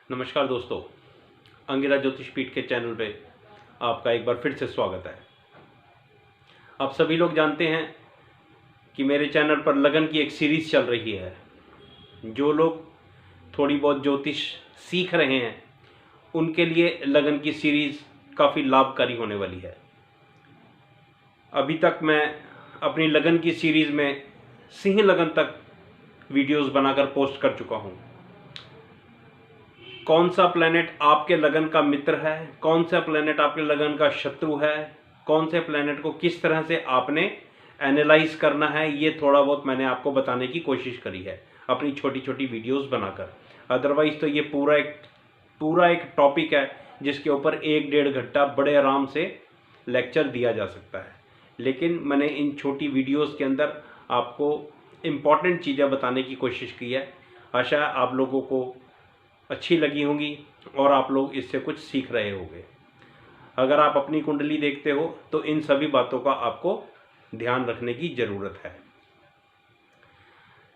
नमस्कार दोस्तों, अंगिरा ज्योतिष पीठ के चैनल पे आपका एक बार फिर से स्वागत है। आप सभी लोग जानते हैं कि मेरे चैनल पर लगन की एक सीरीज़ चल रही है। जो लोग थोड़ी बहुत ज्योतिष सीख रहे हैं उनके लिए लगन की सीरीज़ काफ़ी लाभकारी होने वाली है। अभी तक मैं अपनी लगन की सीरीज़ में सिंह लगन तक वीडियोस बनाकर पोस्ट कर चुका हूँ। कौन सा प्लैनेट आपके लगन का मित्र है, कौन सा प्लैनेट आपके लगन का शत्रु है, कौन से प्लैनेट को किस तरह से आपने एनालाइज करना है, ये थोड़ा बहुत मैंने आपको बताने की कोशिश करी है अपनी छोटी छोटी वीडियोस बनाकर। अदरवाइज़ तो ये पूरा एक टॉपिक है जिसके ऊपर 1-1.5 घंटा बड़े आराम से लेक्चर दिया जा सकता है। लेकिन मैंने इन छोटी वीडियोस के अंदर आपको इम्पॉर्टेंट चीज़ें बताने की कोशिश की है। आशा है आप लोगों को अच्छी लगी होंगी और आप लोग इससे कुछ सीख रहे होंगे। अगर आप अपनी कुंडली देखते हो तो इन सभी बातों का आपको ध्यान रखने की ज़रूरत है।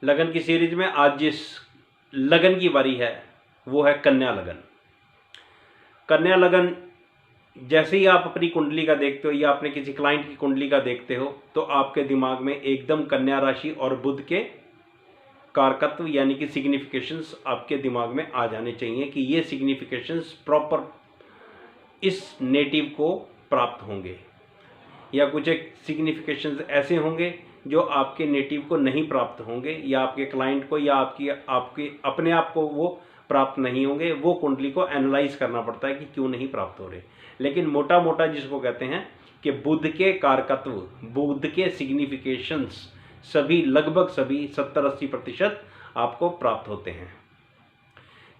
लगन की सीरीज में आज जिस लगन की बारी है वो है कन्या लगन। कन्या लगन जैसे ही आप अपनी कुंडली का देखते हो या अपने किसी क्लाइंट की कुंडली का देखते हो तो आपके दिमाग में एकदम कन्या राशि और बुध के कारकत्व यानी कि सिग्निफिकेशंस आपके दिमाग में आ जाने चाहिए कि ये सिग्निफिकेशंस प्रॉपर इस नेटिव को प्राप्त होंगे, या कुछ एक सिग्निफिकेशंस ऐसे होंगे जो आपके नेटिव को नहीं प्राप्त होंगे या आपके क्लाइंट को या आपके अपने आप को वो प्राप्त नहीं होंगे। वो कुंडली को एनालाइज करना पड़ता है कि क्यों नहीं प्राप्त हो रहे। लेकिन मोटा मोटा जिसको कहते हैं कि बुध के कारकत्व, बुध के सिग्निफिकेशंस सभी लगभग सभी 70-80% आपको प्राप्त होते हैं।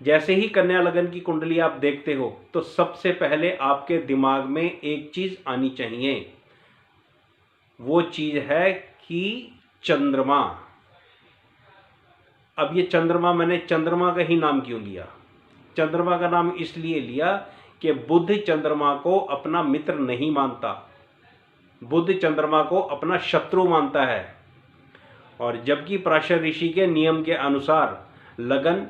जैसे ही कन्या लगन की कुंडली आप देखते हो तो सबसे पहले आपके दिमाग में एक चीज आनी चाहिए, वो चीज है कि चंद्रमा। अब ये चंद्रमा, मैंने चंद्रमा का ही नाम क्यों लिया? चंद्रमा का नाम इसलिए लिया कि बुध चंद्रमा को अपना मित्र नहीं मानता, बुध चंद्रमा को अपना शत्रु मानता है। और जबकि पराशर ऋषि के नियम के अनुसार लगन,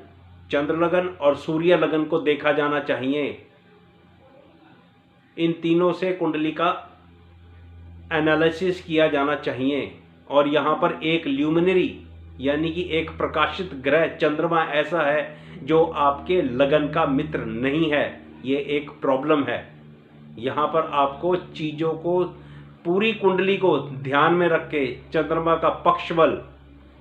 चंद्र लगन और सूर्य लगन को देखा जाना चाहिए। इन तीनों से कुंडली का एनालिसिस किया जाना चाहिए। और यहाँ पर एक ल्यूमिनरी यानी कि एक प्रकाशित ग्रह चंद्रमा ऐसा है जो आपके लगन का मित्र नहीं है। ये एक प्रॉब्लम है। यहाँ पर आपको चीज़ों को, पूरी कुंडली को ध्यान में रख के चंद्रमा का पक्ष बल,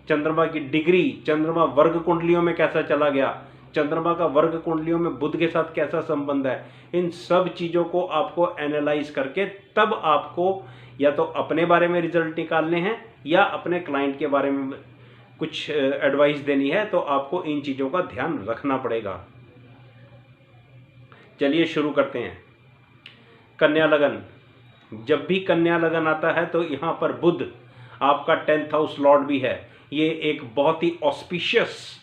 चंद्रमा की डिग्री, चंद्रमा वर्ग कुंडलियों में कैसा चला गया, चंद्रमा का वर्ग कुंडलियों में बुध के साथ कैसा संबंध है, इन सब चीज़ों को आपको एनालाइज करके तब आपको या तो अपने बारे में रिजल्ट निकालने हैं या अपने क्लाइंट के बारे में कुछ एडवाइस देनी है, तो आपको इन चीज़ों का ध्यान रखना पड़ेगा। चलिए शुरू करते हैं। कन्या लगन। जब भी कन्या लगन आता है तो यहाँ पर बुध आपका 10th हाउस लॉर्ड भी है। ये एक बहुत ही ऑस्पिशियस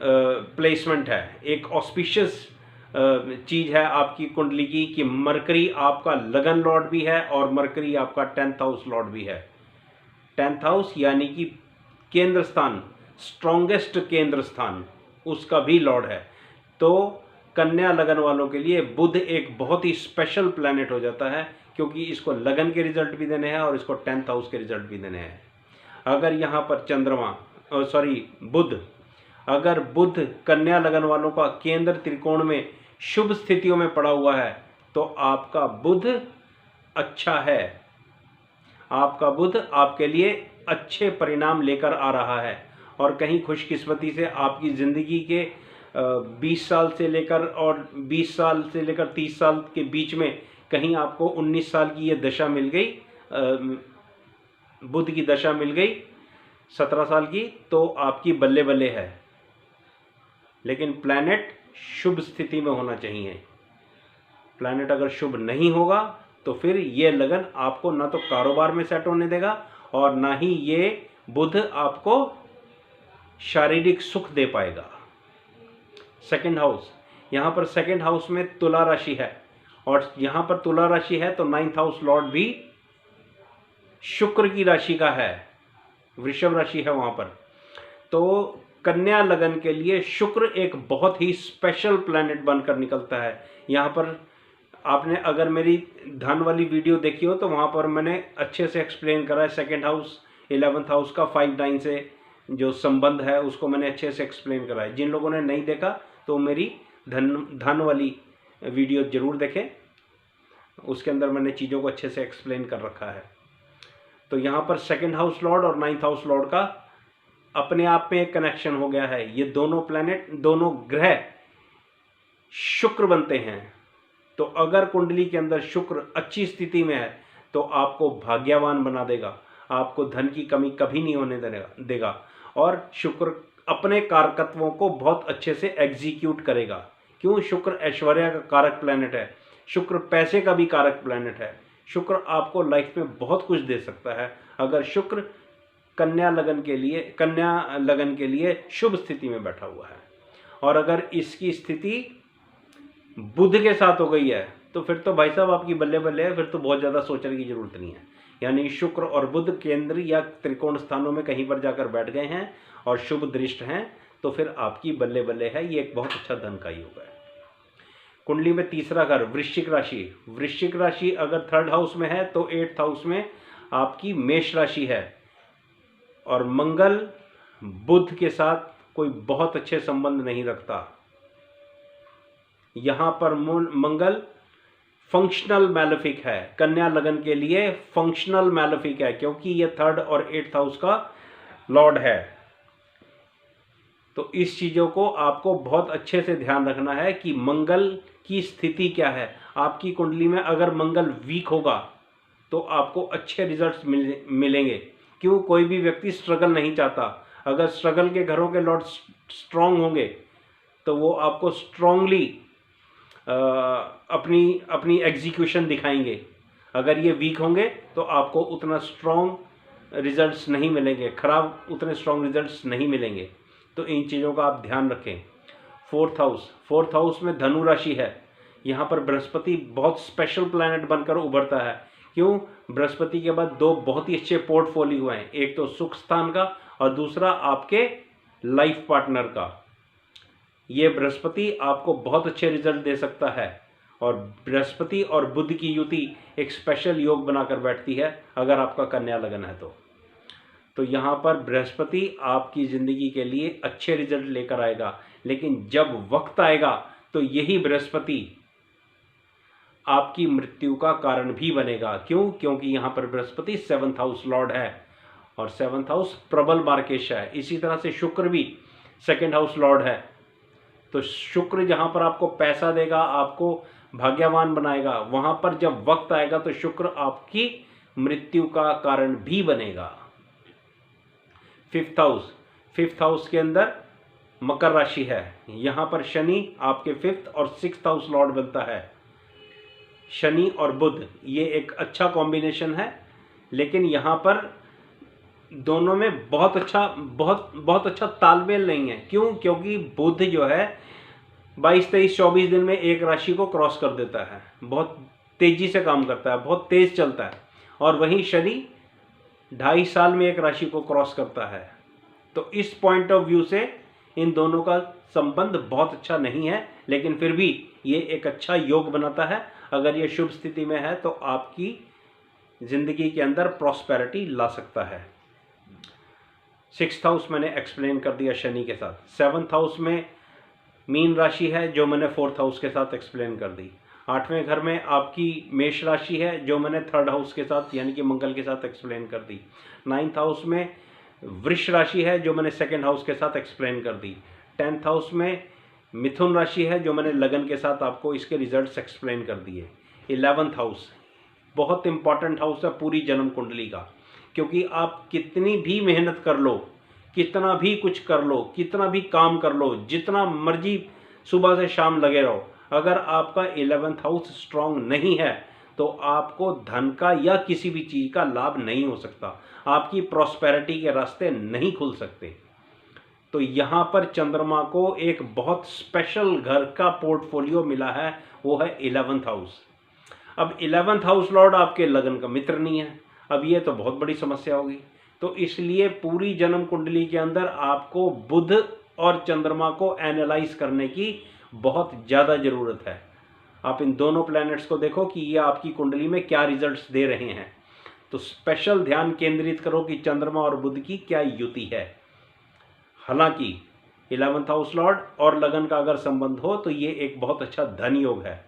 प्लेसमेंट है, एक ऑस्पिशियस चीज़ है आपकी कुंडली की कि मरकरी आपका लगन लॉर्ड भी है और मरकरी आपका 10th हाउस लॉर्ड भी है। 10th हाउस यानी कि केंद्र स्थान, स्ट्रॉन्गेस्ट केंद्र स्थान, उसका भी लॉर्ड है। तो कन्या लगन वालों के लिए बुध एक बहुत ही स्पेशल प्लैनेट हो जाता है, क्योंकि इसको लगन के रिजल्ट भी देने हैं और इसको 10th हाउस के रिजल्ट भी देने हैं। अगर यहाँ पर बुध, अगर बुध कन्या लगन वालों का केंद्र त्रिकोण में शुभ स्थितियों में पड़ा हुआ है तो आपका बुध अच्छा है, आपका बुध आपके लिए अच्छे परिणाम लेकर आ रहा है। और कहीं खुशकिस्मती से आपकी ज़िंदगी के 20 साल से लेकर 30 साल के बीच में कहीं आपको 19 साल की ये दशा मिल गई, बुध की दशा मिल गई 17 साल की, तो आपकी बल्ले बल्ले है। लेकिन प्लैनेट शुभ स्थिति में होना चाहिए। प्लैनेट अगर शुभ नहीं होगा तो फिर ये लगन आपको ना तो कारोबार में सेट होने देगा और ना ही ये बुध आपको शारीरिक सुख दे पाएगा। सेकंड हाउस, यहाँ पर सेकंड हाउस में तुला राशि है और यहाँ पर तुला राशि है तो 9th हाउस लॉर्ड भी शुक्र की राशि का है, वृषभ राशि है वहाँ पर। तो कन्या लगन के लिए शुक्र एक बहुत ही स्पेशल प्लैनेट बनकर निकलता है। यहाँ पर आपने अगर मेरी धन वाली वीडियो देखी हो तो वहाँ पर मैंने अच्छे से एक्सप्लेन करा है। सेकेंड हाउस 11th हाउस का 5-9 से जो संबंध है उसको मैंने अच्छे से एक्सप्लेन करा है। जिन लोगों ने नहीं देखा तो मेरी धन वाली वीडियो ज़रूर देखें, उसके अंदर मैंने चीज़ों को अच्छे से एक्सप्लेन कर रखा है। तो यहाँ पर सेकेंड हाउस लॉर्ड और 9th हाउस लॉर्ड का अपने आप में एक कनेक्शन हो गया है। ये दोनों प्लैनेट, दोनों ग्रह शुक्र बनते हैं। तो अगर कुंडली के अंदर शुक्र अच्छी स्थिति में है तो आपको भाग्यवान बना देगा, आपको धन की कमी कभी नहीं होने देगा। और शुक्र अपने कारकत्वों को बहुत अच्छे से एग्जीक्यूट करेगा। क्यों? शुक्र ऐश्वर्य का कारक प्लैनेट है, शुक्र पैसे का भी कारक प्लैनेट है। शुक्र आपको लाइफ में बहुत कुछ दे सकता है अगर शुक्र कन्या लगन के लिए शुभ स्थिति में बैठा हुआ है। और अगर इसकी स्थिति बुध के साथ हो गई है तो फिर तो भाई साहब आपकी बल्ले बल्ले है, फिर तो बहुत ज़्यादा सोचने की जरूरत नहीं है। यानी शुक्र और बुध केंद्र या त्रिकोण स्थानों में कहीं पर जाकर बैठ गए हैं और शुभ दृष्ट हैं तो फिर आपकी बल्ले बल्ले है। ये एक बहुत अच्छा धन का योग है। कुंडली में तीसरा घर वृश्चिक राशि। वृश्चिक राशि अगर 3rd हाउस में है तो 8th हाउस में आपकी मेष राशि है। और मंगल बुध के साथ कोई बहुत अच्छे संबंध नहीं रखता। यहाँ पर मंगल फंक्शनल मैलेफिक है, कन्या लगन के लिए फंक्शनल मैलेफिक है क्योंकि ये 3rd और 8th हाउस का लॉर्ड है। तो इस चीज़ों को आपको बहुत अच्छे से ध्यान रखना है कि मंगल की स्थिति क्या है। आपकी कुंडली में अगर मंगल वीक होगा तो आपको अच्छे रिजल्ट्स मिलेंगे। क्यों? कोई भी व्यक्ति स्ट्रगल नहीं चाहता। अगर स्ट्रगल के घरों के लॉर्ड स्ट्रांग होंगे तो वो आपको स्ट्रांगली अपनी एग्जीक्यूशन दिखाएंगे। अगर ये वीक होंगे तो आपको उतना स्ट्रॉन्ग रिजल्ट्स नहीं मिलेंगे, उतने स्ट्रॉन्ग रिजल्ट्स नहीं मिलेंगे। तो इन चीज़ों का आप ध्यान रखें। 4th हाउस में धनु राशि है। यहाँ पर बृहस्पति बहुत स्पेशल प्लैनेट बनकर उभरता है। क्यों? बृहस्पति के बाद 2 बहुत ही अच्छे पोर्टफोलियो हैं, एक तो सुख स्थान का और दूसरा आपके लाइफ पार्टनर का। ये बृहस्पति आपको बहुत अच्छे रिजल्ट दे सकता है। और बृहस्पति और बुध की युति एक स्पेशल योग बनाकर बैठती है अगर आपका कन्या लगन है तो यहाँ पर बृहस्पति आपकी ज़िंदगी के लिए अच्छे रिजल्ट लेकर आएगा। लेकिन जब वक्त आएगा तो यही बृहस्पति आपकी मृत्यु का कारण भी बनेगा। क्यों? क्योंकि यहाँ पर बृहस्पति 7th हाउस लॉर्ड है और 7th हाउस प्रबल मार्केश है। इसी तरह से शुक्र भी 2nd हाउस लॉर्ड है। तो शुक्र जहाँ पर आपको पैसा देगा, आपको भाग्यवान बनाएगा, वहाँ पर जब वक्त आएगा तो शुक्र आपकी मृत्यु का कारण भी बनेगा। 5th हाउस के अंदर मकर राशि है। यहाँ पर शनि आपके 5th और 6th हाउस लॉर्ड बनता है। शनि और बुध ये एक अच्छा कॉम्बिनेशन है, लेकिन यहाँ पर दोनों में बहुत अच्छा तालमेल नहीं है। क्यों? क्योंकि बुध जो है 22, 23, 24 दिन में एक राशि को क्रॉस कर देता है, बहुत तेजी से काम करता है, बहुत तेज चलता है। और वहीं शनि 2.5 साल में एक राशि को क्रॉस करता है। तो इस पॉइंट ऑफ व्यू से इन दोनों का संबंध बहुत अच्छा नहीं है, लेकिन फिर भी ये एक अच्छा योग बनाता है। अगर ये शुभ स्थिति में है तो आपकी जिंदगी के अंदर प्रॉस्पेरिटी ला सकता है। 6th हाउस मैंने एक्सप्लेन कर दिया शनि के साथ। 7th हाउस में मीन राशि है जो मैंने 4th हाउस के साथ एक्सप्लेन कर दी। 8वें घर में आपकी मेष राशि है जो मैंने 3rd हाउस के साथ यानी कि मंगल के साथ एक्सप्लेन कर दी। 9th हाउस में वृष राशि है जो मैंने 2nd हाउस के साथ एक्सप्लेन कर दी। 10th हाउस में मिथुन राशि है जो मैंने लगन के साथ आपको इसके रिजल्ट्स एक्सप्लेन कर दिए। 11th हाउस बहुत इंपॉर्टेंट हाउस है पूरी जन्म कुंडली का, क्योंकि आप कितनी भी मेहनत कर लो, कितना भी कुछ कर लो, कितना भी काम कर लो, जितना मर्जी सुबह से शाम लगे रहो, अगर आपका 11th हाउस स्ट्रांग नहीं है तो आपको धन का या किसी भी चीज़ का लाभ नहीं हो सकता, आपकी प्रॉस्पेरिटी के रास्ते नहीं खुल सकते। तो यहाँ पर चंद्रमा को एक बहुत स्पेशल घर का पोर्टफोलियो मिला है, वो है 11th हाउस। अब 11th हाउस लॉर्ड आपके लगन का मित्र नहीं है, अब ये तो बहुत बड़ी समस्या होगी। तो इसलिए पूरी जन्म कुंडली के अंदर आपको बुध और चंद्रमा को एनालाइज करने की बहुत ज़्यादा ज़रूरत है। आप इन दोनों प्लैनेट्स को देखो कि ये आपकी कुंडली में क्या रिजल्ट्स दे रहे हैं। तो स्पेशल ध्यान केंद्रित करो कि चंद्रमा और बुध की क्या युति है। हालांकि 11th हाउस लॉर्ड और लगन का अगर संबंध हो तो ये एक बहुत अच्छा धन योग है।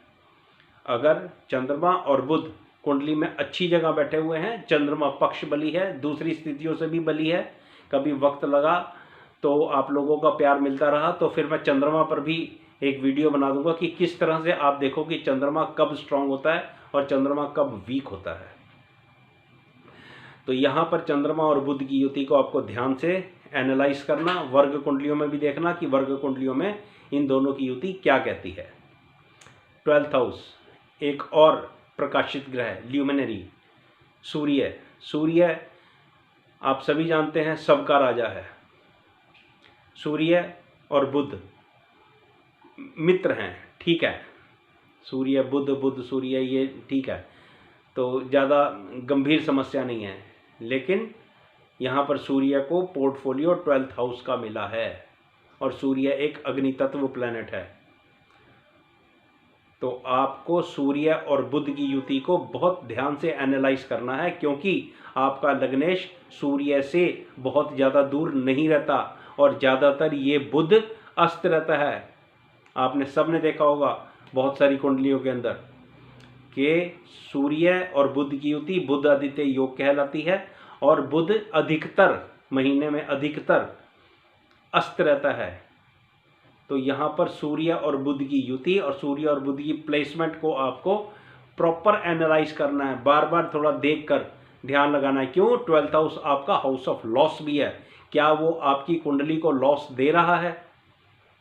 अगर चंद्रमा और बुध कुंडली में अच्छी जगह बैठे हुए हैं, चंद्रमा पक्ष बली है, दूसरी स्थितियों से भी बली है, कभी वक्त लगा तो आप लोगों का प्यार मिलता रहा तो फिर मैं चंद्रमा पर भी एक वीडियो बना दूंगा कि किस तरह से आप देखो कि चंद्रमा कब स्ट्रांग होता है और चंद्रमा कब वीक होता है। तो यहाँ पर चंद्रमा और बुध की युति को आपको ध्यान से एनालाइज करना, वर्ग कुंडलियों में भी देखना कि वर्ग कुंडलियों में इन दोनों की युति क्या कहती है। 12th हाउस, एक और प्रकाशित ग्रह ल्यूमिनरी सूर्य। सूर्य आप सभी जानते हैं सबका राजा है। सूर्य और बुध मित्र हैं, ठीक है, सूर्य बुध, बुध सूर्य, ये ठीक है, तो ज़्यादा गंभीर समस्या नहीं है। लेकिन यहाँ पर सूर्य को पोर्टफोलियो 12th हाउस का मिला है और सूर्य एक अग्नि तत्व प्लैनेट है। तो आपको सूर्य और बुध की युति को बहुत ध्यान से एनालाइज करना है, क्योंकि आपका लग्नेश सूर्य से बहुत ज़्यादा दूर नहीं रहता और ज़्यादातर ये बुध अस्त रहता है। आपने सबने देखा होगा बहुत सारी कुंडलियों के अंदर कि सूर्य और बुध की युति बुध आदित्य योग कहलाती है और बुध अधिकतर महीने में अधिकतर अस्त रहता है। तो यहाँ पर सूर्य और बुध की युति और सूर्य और बुध की प्लेसमेंट को आपको प्रॉपर एनालाइज करना है, बार बार थोड़ा देखकर ध्यान लगाना है। क्यों? 12th हाउस आपका हाउस ऑफ लॉस भी है। क्या वो आपकी कुंडली को लॉस दे रहा है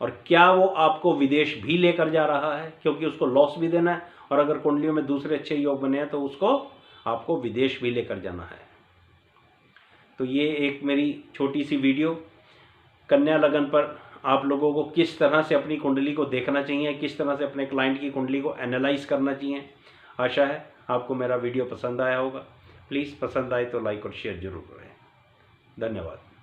और क्या वो आपको विदेश भी लेकर जा रहा है, क्योंकि उसको लॉस भी देना है और अगर कुंडलियों में दूसरे अच्छे योग बने हैं तो उसको आपको विदेश भी लेकर जाना है। तो ये एक मेरी छोटी सी वीडियो कन्या लगन पर आप लोगों को किस तरह से अपनी कुंडली को देखना चाहिए, किस तरह से अपने क्लाइंट की कुंडली को एनालाइज करना चाहिए। आशा है आपको मेरा वीडियो पसंद आया होगा। प्लीज़ पसंद आए तो लाइक और शेयर जरूर करें। धन्यवाद।